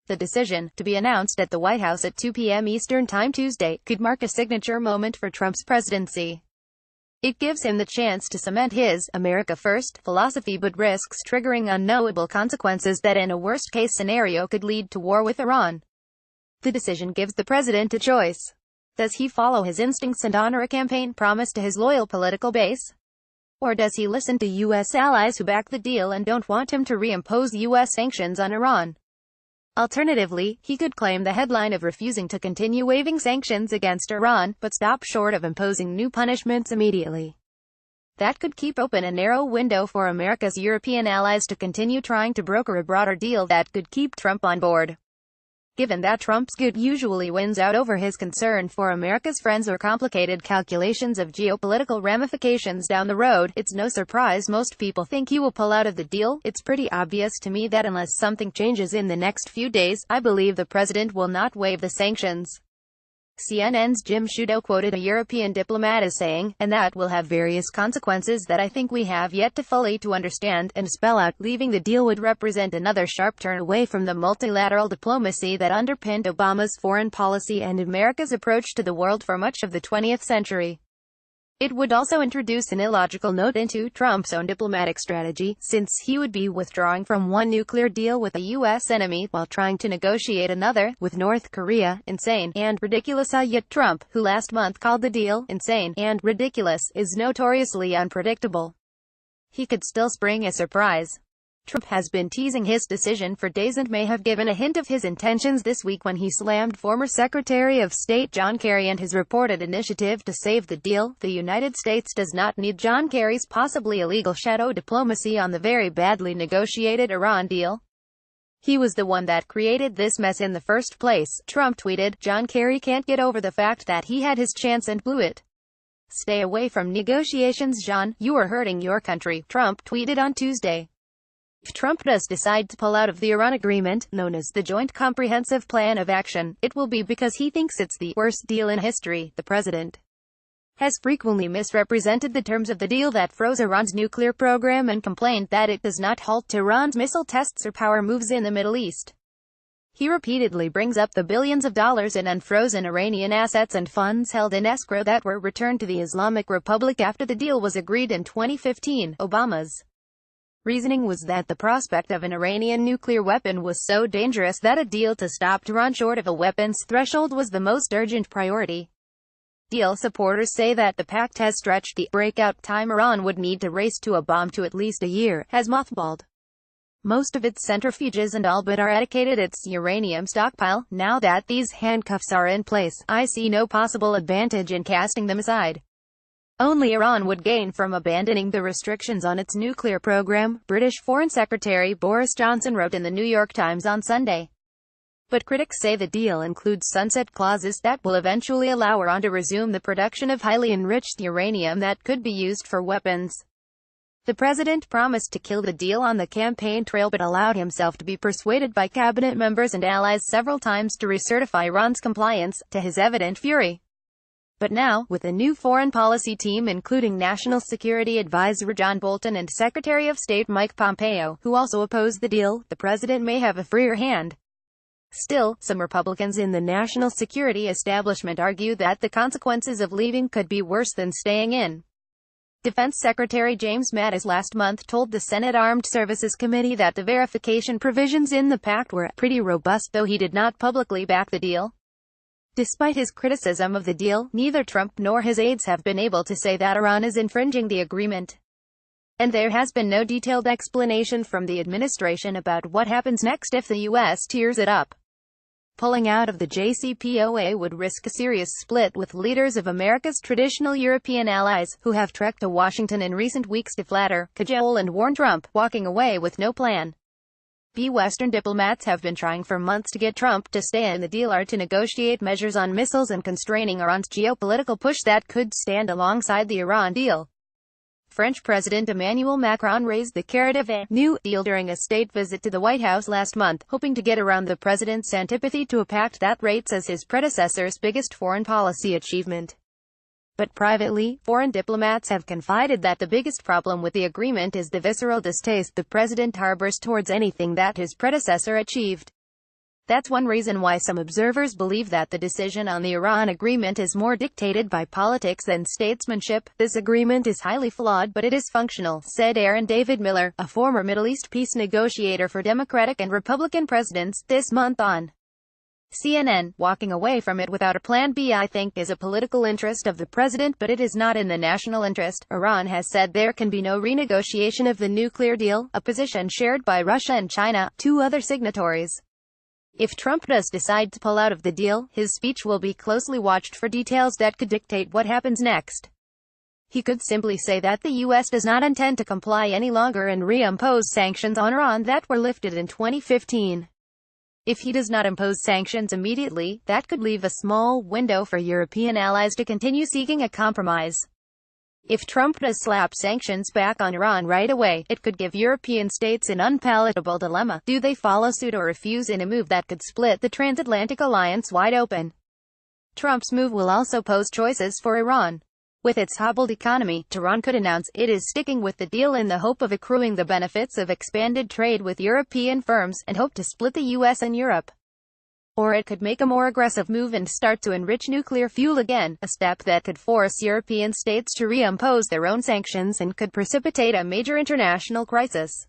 The decision, to be announced at the White House at 2 p.m. Eastern Time Tuesday, could mark a signature moment for Trump's presidency. It gives him the chance to cement his "America First" philosophy but risks triggering unknowable consequences that in a worst-case scenario could lead to war with Iran. The decision gives the president a choice. Does he follow his instincts and honor a campaign promise to his loyal political base? Or does he listen to U.S. allies who back the deal and don't want him to reimpose U.S. sanctions on Iran? Alternatively, he could claim the headline of refusing to continue waiving sanctions against Iran, but stop short of imposing new punishments immediately. That could keep open a narrow window for America's European allies to continue trying to broker a broader deal that could keep Trump on board. Given that Trump's good usually wins out over his concern for America's friends or complicated calculations of geopolitical ramifications down the road, it's no surprise most people think he will pull out of the deal. It's pretty obvious to me that unless something changes in the next few days, I believe the president will not waive the sanctions. CNN's Jim Sciutto quoted a European diplomat as saying, "And that will have various consequences that I think we have yet to fully to understand and spell out. Leaving the deal would represent another sharp turn away from the multilateral diplomacy that underpinned Obama's foreign policy and America's approach to the world for much of the 20th century. It would also introduce an illogical note into Trump's own diplomatic strategy, since he would be withdrawing from one nuclear deal with a U.S. enemy while trying to negotiate another with North Korea. Insane and ridiculous." Yet Trump, who last month called the deal insane and ridiculous, is notoriously unpredictable. He could still spring a surprise. Trump has been teasing his decision for days and may have given a hint of his intentions this week when he slammed former Secretary of State John Kerry and his reported initiative to save the deal. The United States does not need John Kerry's possibly illegal shadow diplomacy on the very badly negotiated Iran deal. He was the one that created this mess in the first place, Trump tweeted. John Kerry can't get over the fact that he had his chance and blew it. "Stay away from negotiations, John. You are hurting your country," Trump tweeted on Tuesday. If Trump does decide to pull out of the Iran agreement, known as the Joint Comprehensive Plan of Action, it will be because he thinks it's the worst deal in history. The president has frequently misrepresented the terms of the deal that froze Iran's nuclear program and complained that it does not halt Iran's missile tests or power moves in the Middle East. He repeatedly brings up the billions of dollars in unfrozen Iranian assets and funds held in escrow that were returned to the Islamic Republic after the deal was agreed in 2015. Obama's reasoning was that the prospect of an Iranian nuclear weapon was so dangerous that a deal to stop Iran short of a weapons threshold was the most urgent priority. Deal supporters say that the pact has stretched the breakout time Iran would need to race to a bomb to at least a year, has mothballed most of its centrifuges and all but eradicated its uranium stockpile. Now that these handcuffs are in place, I see no possible advantage in casting them aside. Only Iran would gain from abandoning the restrictions on its nuclear program, British Foreign Secretary Boris Johnson wrote in the New York Times on Sunday. But critics say the deal includes sunset clauses that will eventually allow Iran to resume the production of highly enriched uranium that could be used for weapons. The president promised to kill the deal on the campaign trail but allowed himself to be persuaded by cabinet members and allies several times to recertify Iran's compliance, to his evident fury. But now, with a new foreign policy team including National Security Advisor John Bolton and Secretary of State Mike Pompeo, who also oppose the deal, the president may have a freer hand. Still, some Republicans in the national security establishment argue that the consequences of leaving could be worse than staying in. Defense Secretary James Mattis last month told the Senate Armed Services Committee that the verification provisions in the pact were pretty robust, though he did not publicly back the deal. Despite his criticism of the deal, neither Trump nor his aides have been able to say that Iran is infringing the agreement. And there has been no detailed explanation from the administration about what happens next if the U.S. tears it up. Pulling out of the JCPOA would risk a serious split with leaders of America's traditional European allies, who have trekked to Washington in recent weeks to flatter, cajole and warn Trump, walking away with no plan. Western diplomats have been trying for months to get Trump to stay in the deal or to negotiate measures on missiles and constraining Iran's geopolitical push that could stand alongside the Iran deal. French President Emmanuel Macron raised the carrot of a new deal during a state visit to the White House last month, hoping to get around the president's antipathy to a pact that rates as his predecessor's biggest foreign policy achievement. But privately, foreign diplomats have confided that the biggest problem with the agreement is the visceral distaste the president harbors towards anything that his predecessor achieved. That's one reason why some observers believe that the decision on the Iran agreement is more dictated by politics than statesmanship. This agreement is highly flawed, but it is functional, said Aaron David Miller, a former Middle East peace negotiator for Democratic and Republican presidents, this month on CNN. Walking away from it without a plan B, I think, is a political interest of the president, but it is not in the national interest. Iran has said there can be no renegotiation of the nuclear deal, a position shared by Russia and China, two other signatories. If Trump does decide to pull out of the deal, his speech will be closely watched for details that could dictate what happens next. He could simply say that the U.S. does not intend to comply any longer and reimpose sanctions on Iran that were lifted in 2015. If he does not impose sanctions immediately, that could leave a small window for European allies to continue seeking a compromise. If Trump does slap sanctions back on Iran right away, it could give European states an unpalatable dilemma. Do they follow suit or refuse in a move that could split the transatlantic alliance wide open? Trump's move will also pose choices for Iran. With its hobbled economy, Tehran could announce it is sticking with the deal in the hope of accruing the benefits of expanded trade with European firms, and hope to split the U.S. and Europe. Or it could make a more aggressive move and start to enrich nuclear fuel again, a step that could force European states to reimpose their own sanctions and could precipitate a major international crisis.